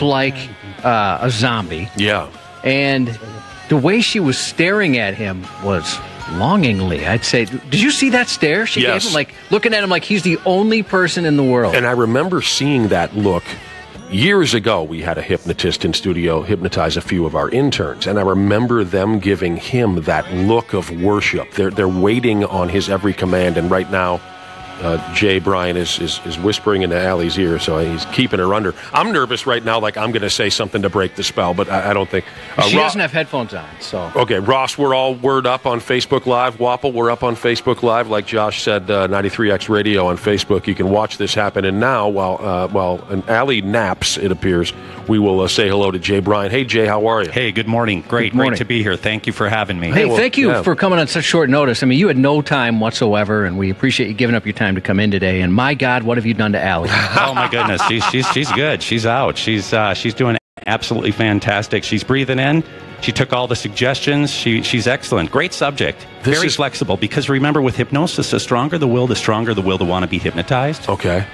like a zombie. Yeah. And the way she was staring at him was longingly. I'd say, did you see that stare she gave him? Like, looking at him like he's the only person in the world. And I remember seeing that look. Years ago, we had a hypnotist in studio hypnotize a few of our interns, and I remember them giving him that look of worship. They're waiting on his every command, and right now, Jay Bryan is whispering into Allie's ear, so he's keeping her under. I'm nervous right now, like I'm going to say something to break the spell, but I don't think... she doesn't have headphones on, so... Okay, Ross, we're all word up on Facebook Live. Wapple, we're up on Facebook Live. Like Josh said, 93X Radio on Facebook. You can watch this happen. And now, while Allie naps, it appears, we will say hello to Jay Bryan. Hey, Jay, how are you? Hey, good morning. Great to be here. Thank you for having me. Hey, thank you for coming on such short notice. I mean, you had no time whatsoever, and we appreciate you giving up your time to come in today. And my God, what have you done to Allie? Oh my goodness, she's good. She's out. She's doing absolutely fantastic. She's breathing in. She took all the suggestions. She's excellent. Great subject. Very flexible. Because remember, with hypnosis, the stronger the will to want to be hypnotized. Okay.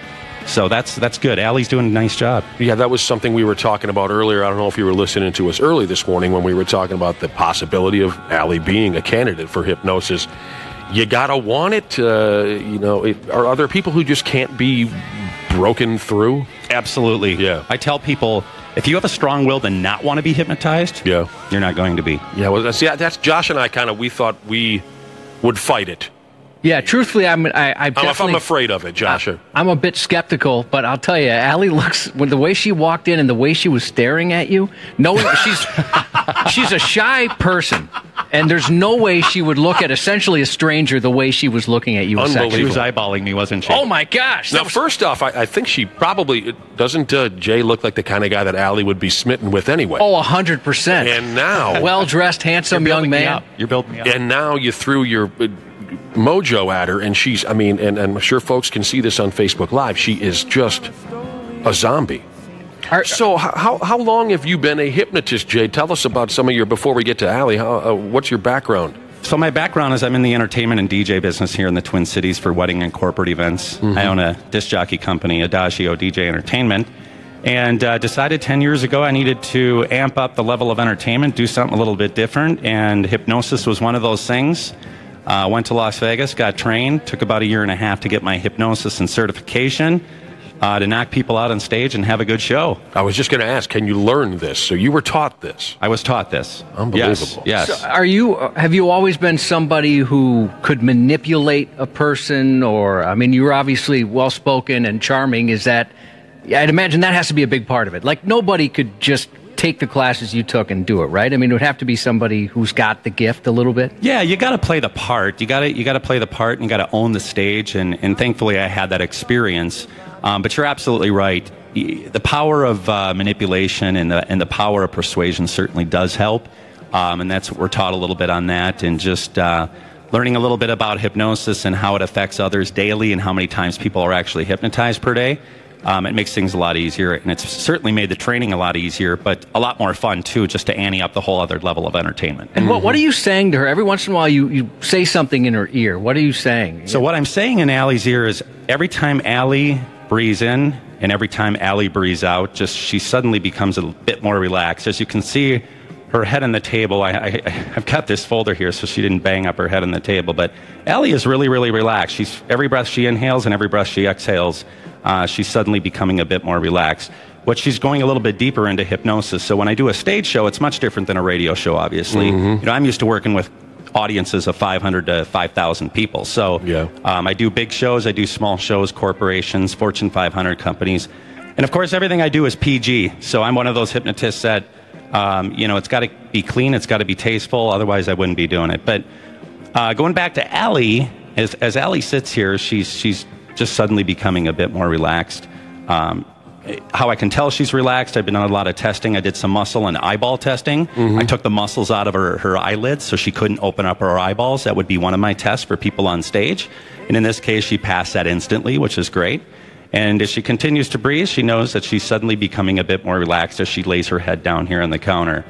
So that's good. Allie's doing a nice job. Yeah, that was something we were talking about earlier. I don't know if you were listening to us early this morning when we were talking about the possibility of Allie being a candidate for hypnosis. You gotta want it. Are there people who just can't be broken through? Absolutely. Yeah. I tell people, if you have a strong will to not want to be hypnotized, you're not going to be. Yeah, well, that's Josh and I we thought we would fight it. Yeah, truthfully, I'm afraid of it, Josh. I'm a bit skeptical, but I'll tell you, Allie looks, when the way she walked in and the way she was staring at you, knowing she's a shy person, and there's no way she would look at essentially a stranger the way she was looking at you. She was eyeballing me, wasn't she? Oh my gosh! Now, first off, I think she probably doesn't. Jay look like the kind of guy that Allie would be smitten with anyway. Oh, 100%. And now, well-dressed, handsome young man. You're building me up. And now you threw your mojo at her, and and I'm sure folks can see this on Facebook Live. She is just a zombie. So how long have you been a hypnotist, Jay? Tell us about some of your, before we get to Allie, what's your background? So my background is I'm in the entertainment and DJ business here in the Twin Cities for wedding and corporate events. Mm-hmm. I own a disc jockey company, Adagio DJ Entertainment, and decided 10 years ago I needed to amp up the level of entertainment, do something a little bit different, and hypnosis was one of those things. Went to Las Vegas, got trained, took about 1.5 years to get my hypnosis and certification to knock people out on stage and have a good show. I was just going to ask, can you learn this? So you were taught this? I was taught this. Unbelievable. Yes. So have you always been somebody who could manipulate a person? Or, I mean, you're obviously well-spoken and charming. I'd imagine that has to be a big part of it. Like, nobody could just take the classes you took and do it, right? I mean, it would have to be somebody who's got the gift a little bit. Yeah, you got to play the part. You got to play the part, and you got to own the stage. And thankfully, I had that experience. But you're absolutely right. The power of manipulation and the power of persuasion certainly does help. And that's what we're taught a little bit on that, and just learning a little bit about hypnosis and how it affects others daily, and how many times people are actually hypnotized per day. It makes things a lot easier, and it's certainly made the training a lot easier, but a lot more fun, too, just to ante up the whole other level of entertainment. And what are you saying to her? Every once in a while, you say something in her ear. What are you saying? So what I'm saying in Allie's ear is every time Allie breathes in and every time Allie breathes out, she suddenly becomes a bit more relaxed. As you can see, her head on the table, I've got this folder here so she didn't bang up her head on the table, but Allie is really, really relaxed. Every breath she inhales and every breath she exhales, she's suddenly becoming a bit more relaxed. But she's going a little bit deeper into hypnosis. So when I do a stage show, it's much different than a radio show, obviously. Mm-hmm. I'm used to working with audiences of 500 to 5,000 people. So I do big shows, I do small shows, corporations, Fortune 500 companies. And of course, everything I do is PG. So I'm one of those hypnotists that, it's got to be clean, it's got to be tasteful, otherwise I wouldn't be doing it. But going back to Allie, as Allie sits here, she's just suddenly becoming a bit more relaxed. How I can tell she's relaxed, I've been on a lot of testing. I did some muscle and eyeball testing. Mm-hmm. I took the muscles out of her eyelids so she couldn't open up her eyeballs. That would be one of my tests for people on stage. And in this case, she passed that instantly, which is great. And as she continues to breathe, she knows that she's suddenly becoming a bit more relaxed as she lays her head down here on the counter.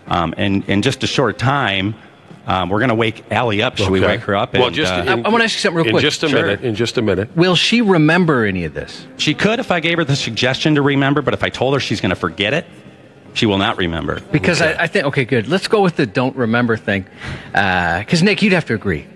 And in just a short time, We're going to wake Allie up. Should we wake her up? Well, and, I want to ask you something real quick. In just a minute. Will she remember any of this? She could if I gave her the suggestion to remember, but if I told her she's going to forget it, she will not remember. Because I think, okay, good. Let's go with the don't remember thing. Because, Nick, you'd have to agree.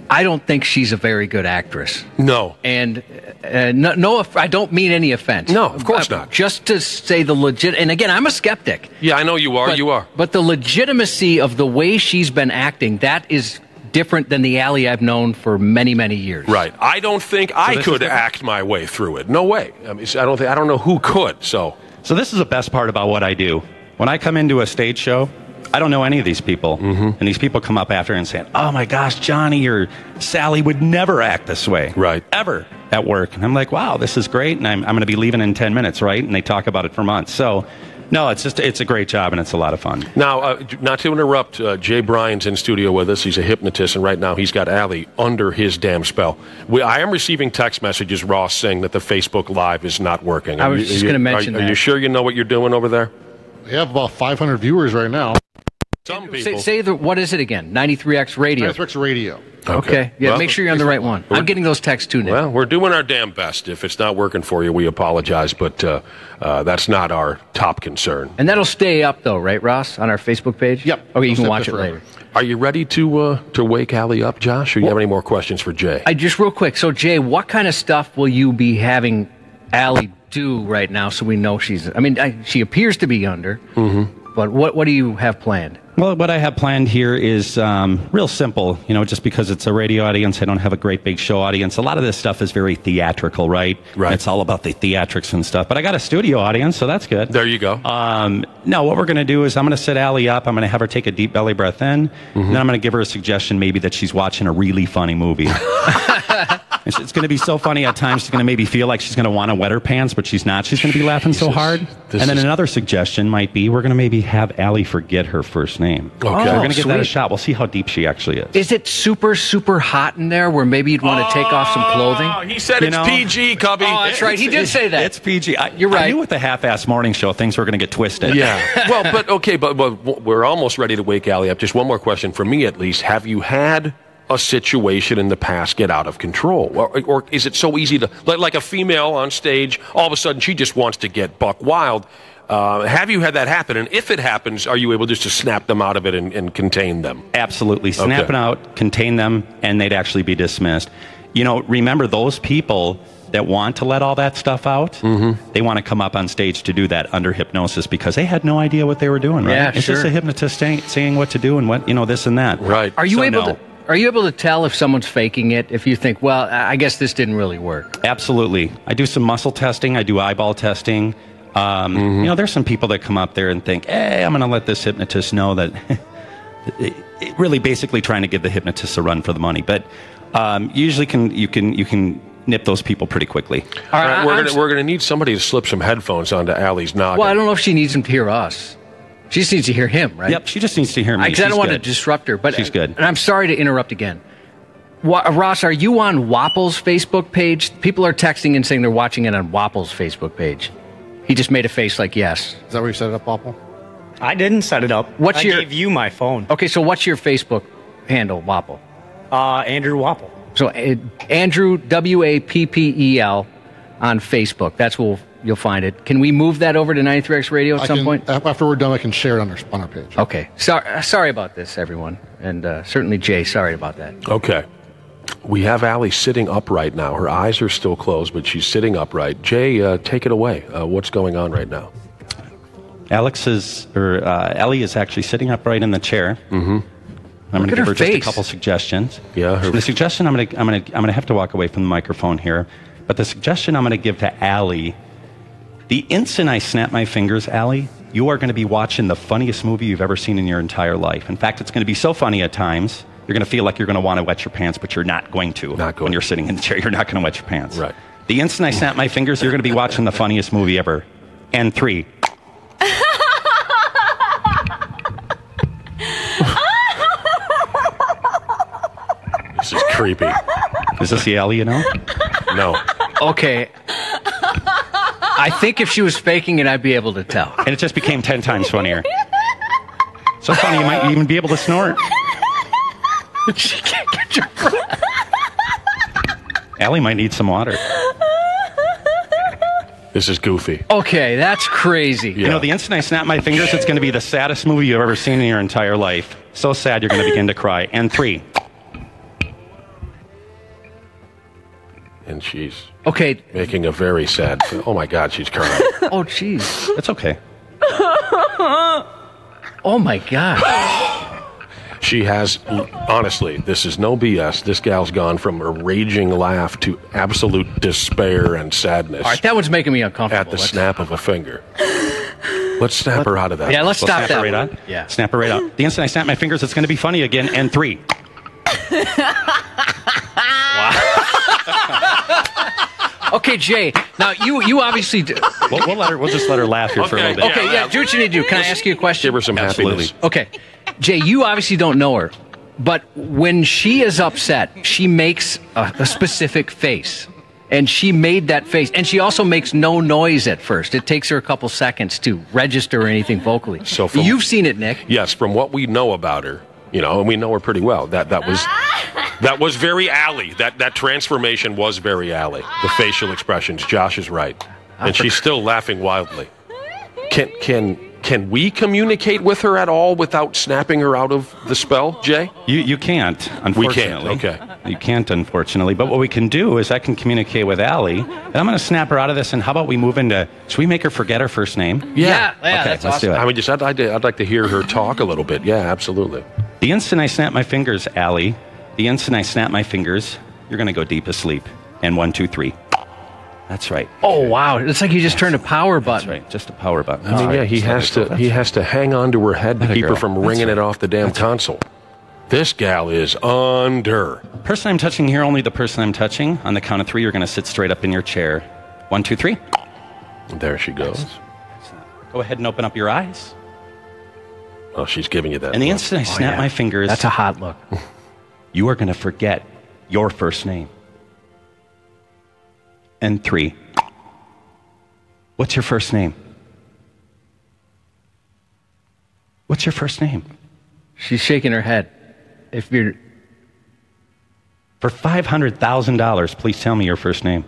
I don't think she's a very good actress. No. And no, I don't mean any offense. No, of course not. Just to say the legit, and again, I'm a skeptic. Yeah, I know you are. You are. But the legitimacy of the way she's been acting, that is different than the Allie I've known for many, many years. Right. I don't think I could act my way through it. No way. I mean, I don't know who could. So this is the best part about what I do. When I come into a stage show, I don't know any of these people. And these people come up after and say, oh, my gosh, Johnny or Sally would never act this way. Right. Ever at work. And I'm like, wow, this is great. And I'm going to be leaving in 10 minutes, right? And they talk about it for months. So, no, it's a great job, and it's a lot of fun. Now, not to interrupt, Jay Bryan's in studio with us. He's a hypnotist, and right now he's got Allie under his damn spell. I am receiving text messages, Ross, saying that the Facebook Live is not working. I was just going to mention that. Are you sure you know what you're doing over there? We have about 500 viewers right now. Some people. Say what is it again? 93X Radio. 93X Radio. Okay. Yeah, well, make sure you're on the right one. I'm getting those texts too, Nick. Well, we're doing our damn best. If it's not working for you, we apologize, but that's not our top concern. And that'll stay up, though, right, Ross, on our Facebook page? Yep. Okay, you It'll can stay watch it up later. Are you ready to wake Allie up, Josh, or you have any more questions for Jay? Just real quick. So, Jay, what kind of stuff will you be having Allie do right now so we know she's... I mean, she appears to be under, but what do you have planned? Well, what I have planned here is real simple. You know, just because it's a radio audience, I don't have a great big show audience. A lot of this stuff is very theatrical, right? Right. It's all about the theatrics and stuff. But I got a studio audience, so that's good. There you go. No, what we're going to do is I'm going to sit Allie up. I'm going to have her take a deep belly breath in. And then I'm going to give her a suggestion maybe that she's watching a really funny movie. It's going to be so funny at times, she's going to maybe feel like she's going to want to wet her pants, but she's not. She's going to be laughing so hard. And then another suggestion might be we're going to maybe have Allie forget her first name. Okay. We're going to give that a sweet. shot. We'll see how deep she actually is. Is it super, super hot in there where maybe you'd want to take off some clothing? Oh, he said it's PG, Cubby. Oh, that's right. He did say that. It's PG. You're right. I knew with the half-ass morning show, things were going to get twisted. Yeah. Well, but we're almost ready to wake Allie up. Just one more question for me, at least. Have you had a situation in the past get out of control? Or is it so easy to, like a female on stage, all of a sudden she just wants to get buck wild? Have you had that happen? And if it happens, are you able just to snap them out of it and contain them? Absolutely. Snap it out, contain them, and they'd actually be dismissed. You know, remember those people that want to let all that stuff out, they want to come up on stage to do that under hypnosis because they had no idea what they were doing, right? Yeah, it's just a hypnotist saying what to do and what, this and that. Right. Are you able to tell if someone's faking it? If you think, well, I guess this didn't really work. Absolutely. I do some muscle testing. I do eyeball testing. There's some people that come up there and think, hey, I'm going to let this hypnotist know that really basically trying to give the hypnotist a run for the money. But usually you can nip those people pretty quickly. All right, we're going to need somebody to slip some headphones onto Allie's noggin. Well, I don't know if she needs them to hear us. She just needs to hear him, right? Yep, she just needs to hear me. Because I don't want to disrupt her. But she's good. And I'm sorry to interrupt again. Ross, are you on Wapple's Facebook page? People are texting and saying they're watching it on Wapple's Facebook page. He just made a face like yes. Is that where you set it up, Apple? I didn't set it up. I gave you my phone. Okay, so what's your Facebook handle, Wapple? Andrew Wapple. So Andrew, Wappel, on Facebook. That's where you'll find it. Can we move that over to 93X Radio at some point? After we're done, I can share it on our page. Okay. Sorry about this, everyone. And certainly Jay, sorry about that. Okay. We have Allie sitting upright now. Her eyes are still closed, but she's sitting upright. Jay, take it away. What's going on right now? Ellie is actually sitting upright in the chair. I'm going to give her just a couple suggestions. Yeah. The suggestion I'm going to have to walk away from the microphone here, but the suggestion I'm going to give to Allie, the instant I snap my fingers, Allie, you are going to be watching the funniest movie you've ever seen in your entire life. In fact, it's going to be so funny at times. You're going to feel like you're going to want to wet your pants, but you're not going to. When you're sitting in the chair, you're not going to wet your pants. Right. The instant I snap my fingers, you're going to be watching the funniest movie ever. And 3. This is creepy. Is this the Allie, No. Okay. I think if she was faking it, I'd be able to tell. And it just became 10 times funnier. So funny, you might even be able to snort. She can't get your breath. Allie might need some water. This is goofy. Okay, that's crazy. You know, the instant I snap my fingers, it's going to be the saddest movie you've ever seen in your entire life. So sad you're going to begin to cry. And 3. And she's making a very sad. Oh my God, she's crying. Oh, jeez. It's okay. Oh my God. She has, honestly, this is no BS. This gal's gone from a raging laugh to absolute despair and sadness. All right, that one's making me uncomfortable. At the snap of a finger. Let's snap her out of that. Yeah, let's stop that. Right on. Yeah. Snap her right out. The instant I snap my fingers, it's going to be funny again. And 3. Okay, Jay. Now you obviously do. We'll just let her laugh here for a little bit. Okay, yeah. Do what you need to do. Can I ask you a question? Give her some happiness. Okay, Jay. You obviously don't know her, but when she is upset, she makes a specific face, and she made that face, and she also makes no noise at first. It takes her a couple seconds to register anything vocally. So you've seen it, Nick. Yes, from what we know about her. You know, and we know her pretty well. That was very Allie. That transformation was very Allie. The facial expressions. Josh is right, and she's still laughing wildly. Can we communicate with her at all without snapping her out of the spell, Jay? You can't, unfortunately. We can't. Okay. You can't, unfortunately. But what we can do is I can communicate with Allie, and I'm going to snap her out of this. And how about we move into? Should we make her forget her first name? Yeah, okay, that's let's awesome. do it. I mean, I'd like to hear her talk a little bit. Yeah, absolutely. The instant I snap my fingers, Allie, the instant I snap my fingers, you're going to go deep asleep. And 1, 2, 3. That's right. Oh, wow. It's like you just turned a power button. That's right. Just a power button. I mean, yeah, he has to hang on to her head to keep her from ringing it off the damn console. This gal is under. Person I'm touching here, only the person I'm touching. On the count of 3, you're going to sit straight up in your chair. 1, 2, 3. There she goes. Go ahead and open up your eyes. Oh, she's giving you that. And the instant I snap my fingers, that's a hot look. You are going to forget your first name. And 3. What's your first name? What's your first name? She's shaking her head. If you're For $500,000, please tell me your first name.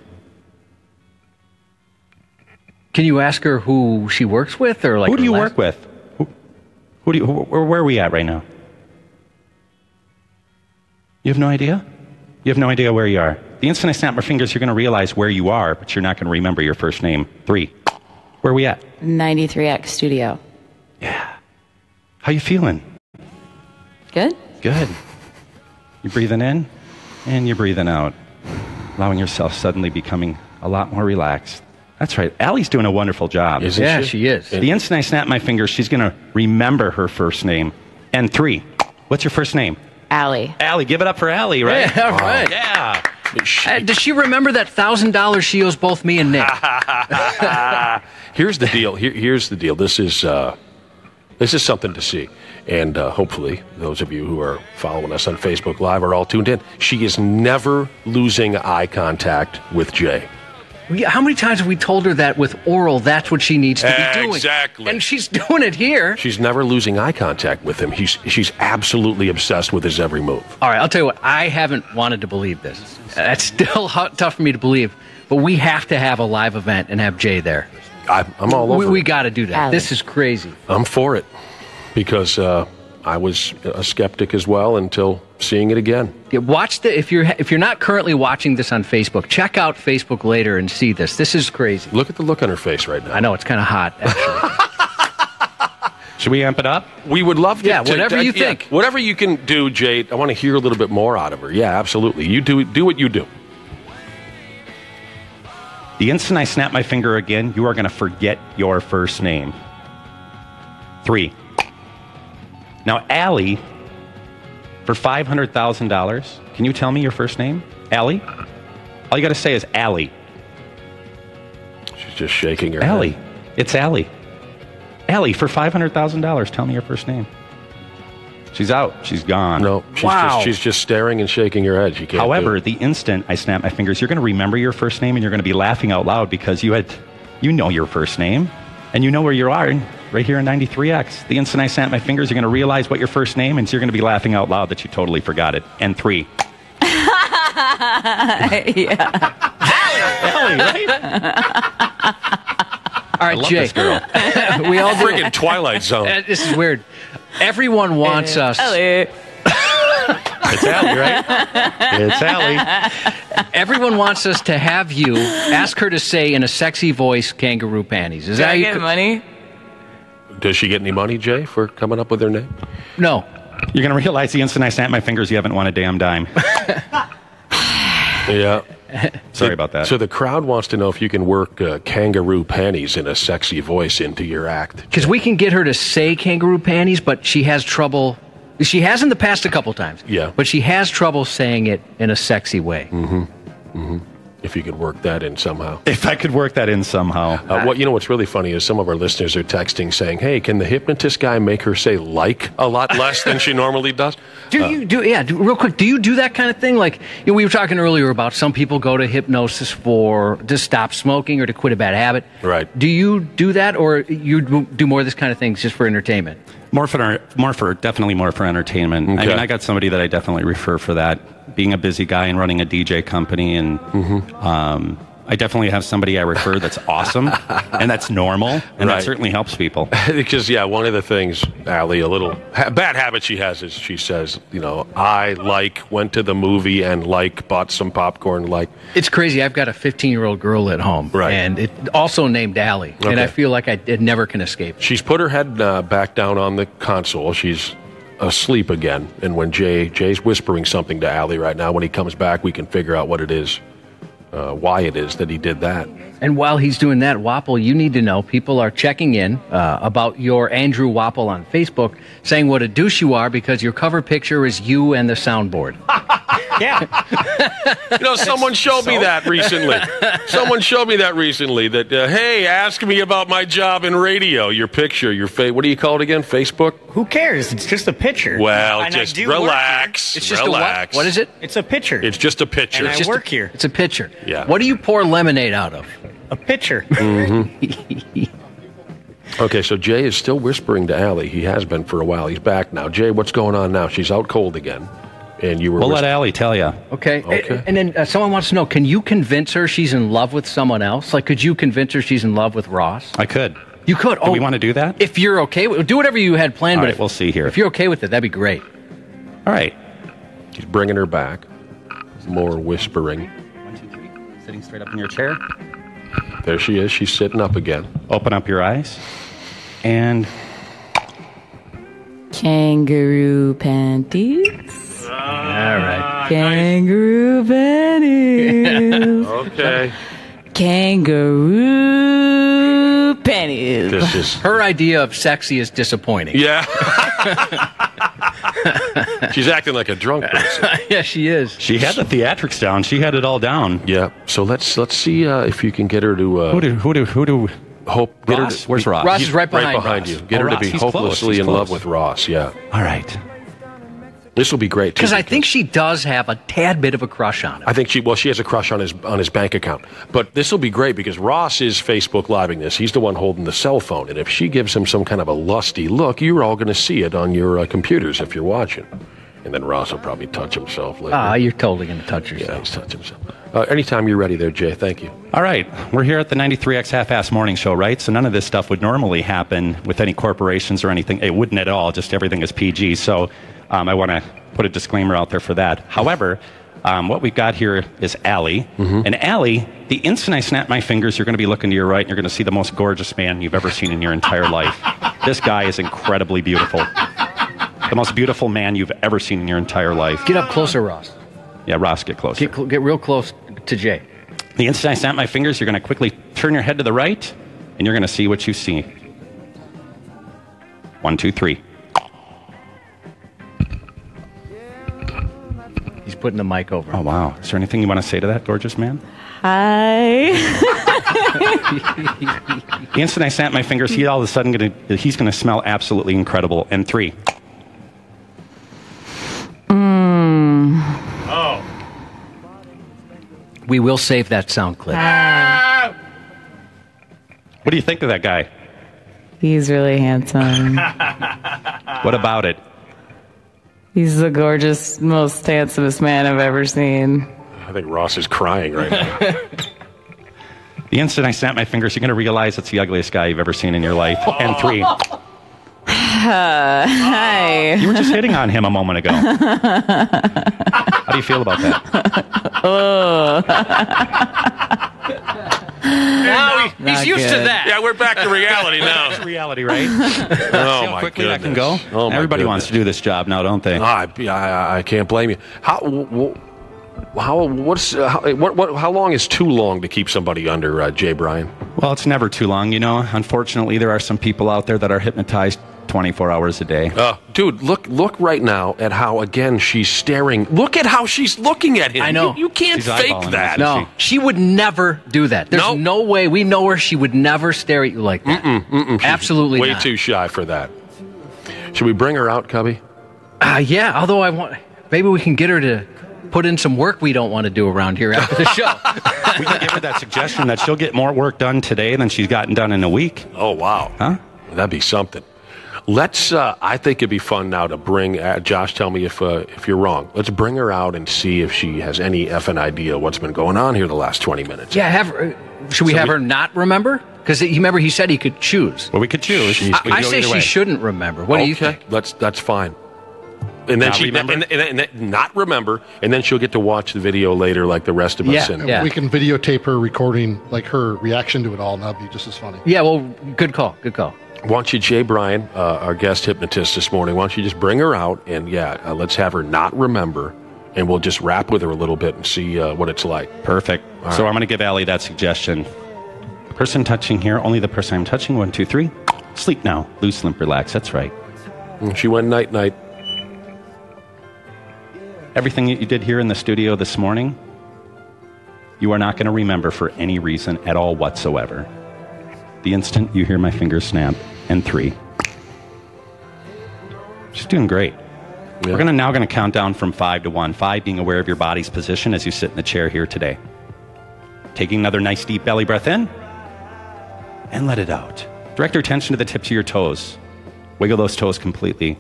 Can you ask her who she works with, or like who do you work with? Where are we at right now? You have no idea? You have no idea where you are. The instant I snap my fingers, you're going to realize where you are, but you're not going to remember your first name. 3. Where are we at? 93X Studio. Yeah. How you feeling? Good? Good. You're breathing in and you're breathing out, allowing yourself suddenly becoming a lot more relaxed. That's right. Allie's doing a wonderful job. Isn't she? She is. The instant I snap my fingers, she's going to remember her first name. And 3. What's your first name? Allie. Allie. Give it up for Allie, right? Yeah, right. Yeah. Does she remember that $1,000 she owes both me and Nick? Here's the deal. Here's the deal. This is something to see. And hopefully those of you who are following us on Facebook Live are all tuned in. She is never losing eye contact with Jay. How many times have we told her that with oral, that's what she needs to be doing? Exactly. And she's doing it here. She's never losing eye contact with him. She's absolutely obsessed with his every move. All right, I'll tell you what. I haven't wanted to believe this. That's still tough for me to believe. But we have to have a live event and have Jay there. I'm all over We it. got to do that. Allie. This is crazy. I'm for it. Because I was a skeptic as well until seeing it again. Yeah, watch if you're not currently watching this on Facebook, check out Facebook later and see this. This is crazy. Look at the look on her face right now. I know it's kind of hot, actually. Should we amp it up? We would love to. Yeah, whatever you think. Whatever you can do, Jade. I want to hear a little bit more out of her. Yeah, absolutely. You do what you do. The instant I snap my finger again, you are going to forget your first name. 3. Now, Allie, for $500,000, can you tell me your first name? Allie? All you got to say is Allie. She's just shaking her Allie. head. It's Allie. Allie, for $500,000, tell me your first name. She's out. She's gone. No, she's just staring and shaking her head. She can't. However, the instant I snap my fingers, you're going to remember your first name and you're going to be laughing out loud because you know your first name and you know where you are. And right here in 93X. The instant I snap my fingers, you're going to realize what your first name, and you're going to be laughing out loud that you totally forgot it. And 3. Yeah. Allie, right? All right, Jay. This girl. We all do. Friggin' Twilight Zone. This is weird. Everyone wants us. Ellie. It's Allie, right? It's Allie. Everyone wants us to have you ask her to say in a sexy voice, "kangaroo panties." Is Do that I how you get money? Does she get any money, Jay, for coming up with her name? No. You're going to realize the instant I snap my fingers, you haven't won a damn dime. Yeah. Sorry about that. So the crowd wants to know if you can work kangaroo panties in a sexy voice into your act. Because we can get her to say kangaroo panties, but she has trouble. She has in the past a couple times. Yeah. But she has trouble saying it in a sexy way. If you could work that in somehow. If I could work that in somehow. What's really funny is some of our listeners are texting saying, "Hey, can the hypnotist guy make her say like a lot less than she normally does?" Real quick, do you do that kind of thing? Like, we were talking earlier about some people go to hypnosis to stop smoking or to quit a bad habit. Right. Do you do that, or you do more of this kind of things just for entertainment? Definitely more for entertainment. Okay. I mean, I got somebody that I definitely refer for that. Being a busy guy and running a DJ company, and I definitely have somebody I refer that's awesome and that's normal, and Right. that certainly helps people. Because, one of the things, Allie, a little bad habit she has is she says, I went to the movie and bought some popcorn, It's crazy. I've got a 15-year-old girl at home, Right. and it also named Allie, and Okay. I feel like it never can escape. She's put her head back down on the console. She's asleep again. And when Jay's whispering something to Allie right now, when he comes back, we can figure out what it is, why it is that he did that. And while he's doing that, Wapple, you need to know, people are checking in about your Andrew Wapple on Facebook, saying what a douche you are because your cover picture is you and the soundboard. Yeah. Someone showed me that recently. Someone showed me that recently. That hey, ask me about my job in radio. Your picture, your face. What do you call it again? Facebook. Who cares? It's just a picture. Well, And I just do work relax. It's just relax. What is it? here. It's a picture. It's just a picture. And I work here. It's a pitcher. Yeah. What do you pour lemonade out of? A picture. Okay, so Jay is still whispering to Allie. He has been for a while. He's back now. Jay, what's going on now? She's out cold again. And you were... We'll let Allie tell you. Okay. Okay. And then someone wants to know, can you convince her she's in love with someone else? Like, could you convince her she's in love with Ross? I could. You could. Do we want to do that? If you're okay with do whatever you had planned. All But right, we'll see here. If you're okay with it, that'd be great. All right. He's bringing her back. More whispering. 1, 2, 3. Sitting straight up in your chair. There she is. She's sitting up again. Open up your eyes. And Kangaroo panties. All right. Kangaroo panties. Okay. Kangaroo panties. This is... Her idea of sexy is disappointing. Yeah. She's acting like a drunk person. Yeah, she is. she had the theatrics down. She had it all down. Yeah. So let's see if you can get her to... Who do? hope... Get Ross? her to, Where's Ross? Ross is right behind, behind you. Ross. Get her to Ross. be He's close. hopelessly He's in love close. with Ross. Yeah. All right. This will be great, too. Because I think she does have a tad bit of a crush on him. I think she has a crush on his bank account. But this will be great because Ross is Facebook Living this. He's the one holding the cell phone. And if she gives him some kind of a lusty look, you're all going to see it on your computers if you're watching. And then Ross will probably touch himself later. You're totally going to touch yourself. Yeah, he's touching himself. Anytime you're ready there, Jay. Thank you. All right. We're here at the 93X Half-Ass Morning Show, right? So none of this stuff would normally happen with any corporations or anything. It wouldn't at all. Just everything is PG. So I want to put a disclaimer out there for that. However, what we've got here is Allie. Mm-hmm. And Allie, the instant I snap my fingers, you're going to be looking to your right, and you're going to see the most gorgeous man you've ever seen in your entire life. This guy is incredibly beautiful. The most beautiful man you've ever seen in your entire life. Get up closer, Ross. Yeah, Ross, get closer. Get real close to Jay. The instant I snap my fingers, you're going to quickly turn your head to the right, and you're going to see what you see. 1, 2, 3. He's putting the mic over. Oh, wow. Is there anything you want to say to that gorgeous man? Hi. The instant I snap my fingers, he's all of a sudden he's going to smell absolutely incredible. And 3. We will save that sound clip. What do you think of that guy? He's really handsome. What about it? He's the gorgeous, most handsomest man I've ever seen. I think Ross is crying right now. The instant I snap my fingers, you're going to realize it's the ugliest guy you've ever seen in your life. And 3. Hi. You were just hitting on him a moment ago. How do you feel about that? He's used to that. Yeah, we're back to reality now. It's reality, right? Oh, See how my quickly goodness. that can go? Oh, my Everybody goodness. wants to do this job now, don't they? I can't blame you. How long is too long to keep somebody under, Jay Bryan? Well, it's never too long, you know. Unfortunately, there are some people out there that are hypnotized 24 hours a day. Dude, look right now at how, again, she's staring. Look at how she's looking at him. I know. You can't She's fake eyeballing that. us. No, she would never do that. There's Nope. no way. We know her. She would never stare at you like that. Absolutely Way not. too shy for that. Should we bring her out, Cubby? Yeah, although maybe we can get her to put in some work we don't want to do around here after the show. We can give her that suggestion that she'll get more work done today than she's gotten done in a week. Oh, wow. Huh? That'd be something. Let's, I think it'd be fun now to bring, Josh, tell me if you're wrong. Let's bring her out and see if she has any effing idea what's been going on here the last 20 minutes. Yeah, should we have her not remember? Because remember, he said he could choose. Well, we could choose. We could I go say either she way. shouldn't remember. What do you think? That's fine. And then Not she remember? and then not remember, and then she'll get to watch the video later like the rest of us. Yeah, And yeah. We can videotape her recording, like her reaction to it all, and that'd be just as funny. Yeah, well, good call. Good call. Why don't you, Jay Bryan, our guest hypnotist this morning, why don't you just bring her out and, let's have her not remember, and we'll just rap with her a little bit and see what it's like. Perfect. So I'm going to give Allie that suggestion. Person touching here, only the person I'm touching. 1, 2, 3. Sleep now. Loose, limp, relax. That's right. And she went night-night. Everything that you did here in the studio this morning, you are not going to remember for any reason at all whatsoever. The instant you hear my fingers snap. And 3. She's doing great. Yeah. We're now going to count down from 5 to 1. 5 being aware of your body's position as you sit in the chair here today. Taking another nice deep belly breath in. And let it out. Direct your attention to the tips of your toes. Wiggle those toes completely.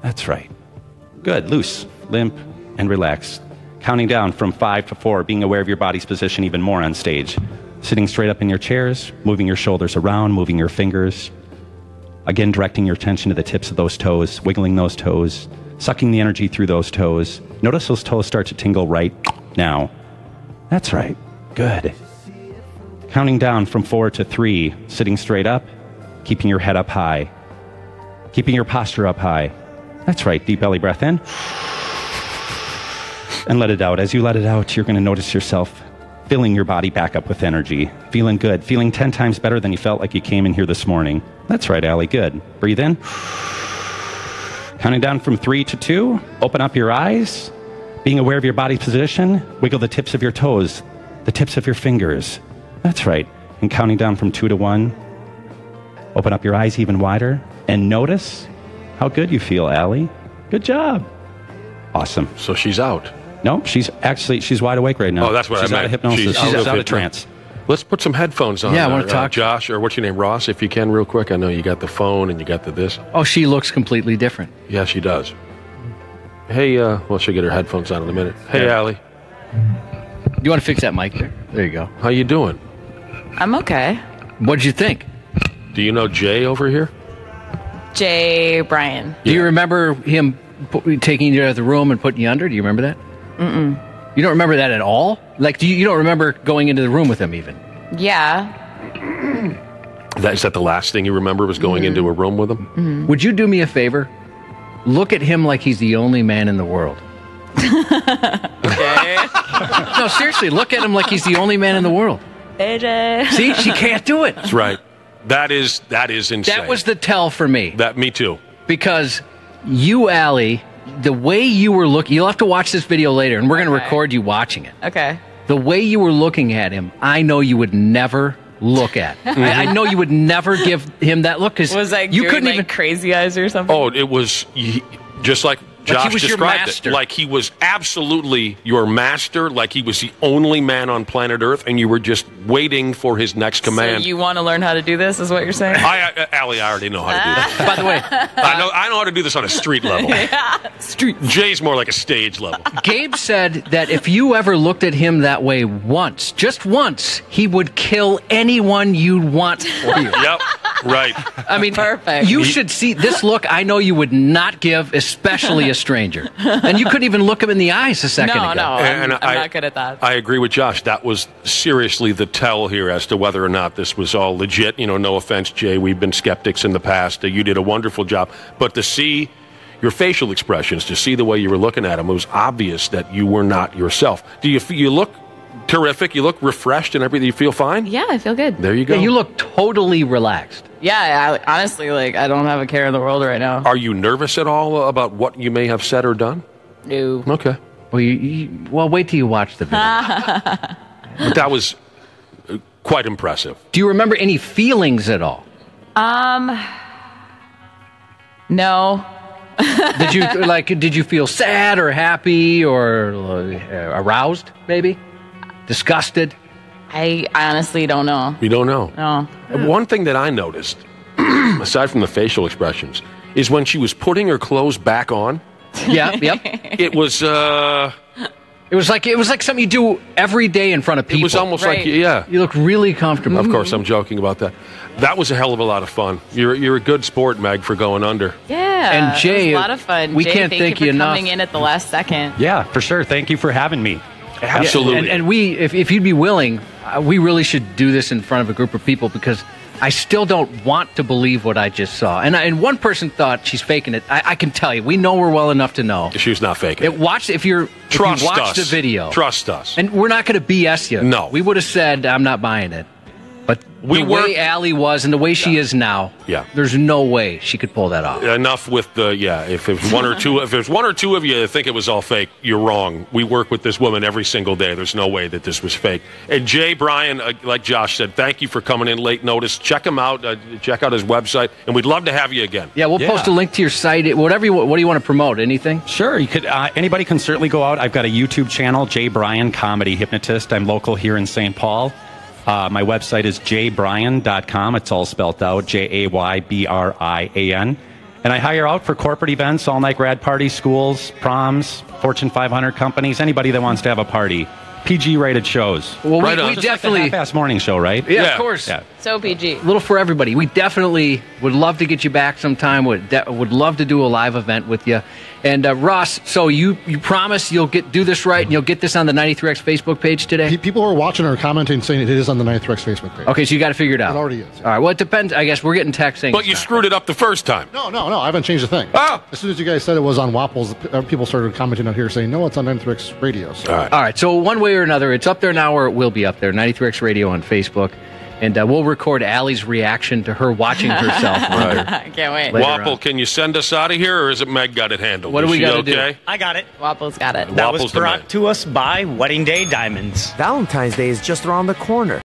That's right. Good. Loose, limp, and relaxed. Counting down from 5 to 4, being aware of your body's position even more on stage. Sitting straight up in your chairs, moving your shoulders around, moving your fingers. Again, directing your attention to the tips of those toes, wiggling those toes, sucking the energy through those toes. Notice those toes start to tingle right now. That's right. Good. Counting down from 4 to 3, sitting straight up, keeping your head up high, keeping your posture up high. That's right. Deep belly breath in. And let it out. As you let it out, you're going to notice yourself filling your body back up with energy, feeling good, feeling 10 times better than you felt like you came in here this morning. That's right, Allie. Good. Breathe in. Counting down from 3 to 2, open up your eyes, being aware of your body's position, wiggle the tips of your toes, the tips of your fingers. That's right. And counting down from 2 to 1, open up your eyes even wider, and notice how good you feel, Allie. Good job. Awesome. So she's out. No, she's wide awake right now. Oh, that's what she's I out of meant. hypnosis. She's out of hypno- trance. Let's put some headphones on. Yeah, I wanna talk. Josh, or what's your name, Ross, if you can, real quick. I know you got the phone and you got the this. Oh, she looks completely different. Yeah, she does. Hey, well, she'll get her headphones on in a minute. Hey, Yeah. Allie, You want to fix that mic there? There you go. how you doing? I'm okay. What did you think? Do you know Jay over here? Jay Bryan. Do you remember him taking you to the room and putting you under? Do you remember that? Mm-mm. You don't remember that at all? Like, you don't remember going into the room with him even? Yeah. Is that the last thing you remember was going into a room with him? Would you do me a favor? Look at him like he's the only man in the world. Okay. No, seriously, look at him like he's the only man in the world. AJ. See, she can't do it. That's right. That is insane. That was the tell for me. Me too. Because you, Allie, the way you were looking, you'll have to watch this video later, and we're going to Okay. record you watching it. Okay. The way you were looking at him, I know you would never look at. I know you would never give him that look because Was I you doing couldn't like even. crazy eyes or something? Oh, it was just like Josh he was your described master. it like he was absolutely your master, like he was the only man on planet Earth, and you were just waiting for his next command. So you want to learn how to do this, is what you're saying? Allie, I already know how to do that. By the way, I know how to do this on a street level. Street. Jay's more like a stage level. Gabe said that if you ever looked at him that way once, just once, he would kill anyone you'd want for you. Yep, right. I mean, Perfect. you should see this look. I know you would not give, especially a stranger. And you couldn't even look him in the eyes a second ago. No, I'm not good at that. I agree with Josh. That was seriously the tell here as to whether or not this was all legit. You know, no offense, Jay. We've been skeptics in the past. You did a wonderful job. But to see your facial expressions, to see the way you were looking at him, it was obvious that you were not yourself. You look terrific. You look refreshed and everything. You feel fine? Yeah, I feel good. There you go. Yeah, you look totally relaxed. Yeah, honestly, I don't have a care in the world right now. Are you nervous at all about what you may have said or done? No. Okay. Well, wait till you watch the video. But that was quite impressive. Do you remember any feelings at all? No. Did you feel sad or happy or aroused, maybe? Disgusted? I honestly don't know. You don't know? No. One thing that I noticed, aside from the facial expressions, is when she was putting her clothes back on, Yeah, yep. it was It was like something you do every day in front of people. it was almost like, Right. yeah. You look really comfortable. Of course, I'm joking about that. That was a hell of a lot of fun. You're a good sport, Meg, for going under. Yeah. And Jay, it was a lot of fun. we Jay, can't thank thank you you for enough. coming in at the last second. Yeah, for sure. Thank you for having me. Absolutely. And we, if you'd be willing, we really should do this in front of a group of people because I still don't want to believe what I just saw. And one person thought she's faking it. I can tell you, we know her well enough to know. She was not faking it. If you Trust watch us. the video, Trust us. and we're not going to BS you. No. We would have said, I'm not buying it. But We the work- way Allie was and the way she is now, Yeah. there's no way she could pull that off. Enough with if there's one or two of you that think it was all fake, you're wrong. We work with this woman every single day. There's no way that this was fake. And Jay, Brian, like Josh said, thank you for coming in late notice. Check him out. Check out his website, and we'd love to have you again. Yeah, we'll post a link to your site. Whatever what do you want to promote? Anything? Sure, you could. Anybody can certainly go out. I've got a YouTube channel, Jay Bryan Comedy Hypnotist. I'm local here in St. Paul. My website is jaybryan.com. It's all spelled out, JAYBRIAN. And I hire out for corporate events, all-night grad parties, schools, proms, Fortune 500 companies, anybody that wants to have a party. PG-rated shows. Well, Right on. we Just definitely, like the half-ass morning show, right? yeah, Yeah. of course. Yeah. So PG. Little for everybody. We definitely would love to get you back sometime. Would love to do a live event with you. And Ross, so you promise you'll do this right and you'll get this on the 93X Facebook page today? People who are watching are commenting saying it is on the 93X Facebook page. Okay, so you got to figure it out. It already is. All right, well, it depends. I guess we're getting texts saying But it's you not. screwed it up the first time. No, I haven't changed a thing. Oh! As soon as you guys said it was on Wapples, people started commenting out here saying, no, it's on 93X Radio. So. All right. All right, so one way or another, it's up there now or it will be up there, 93X Radio on Facebook. And we'll record Allie's reaction to her watching herself. I can't wait. Later Wapple, on. can you send us out of here, or is it Meg got it handled? What do Is we she gotta do? okay? I got it. Wapple's got it. That Wapple's was the man. brought to us by Wedding Day Diamonds. Valentine's Day is just around the corner.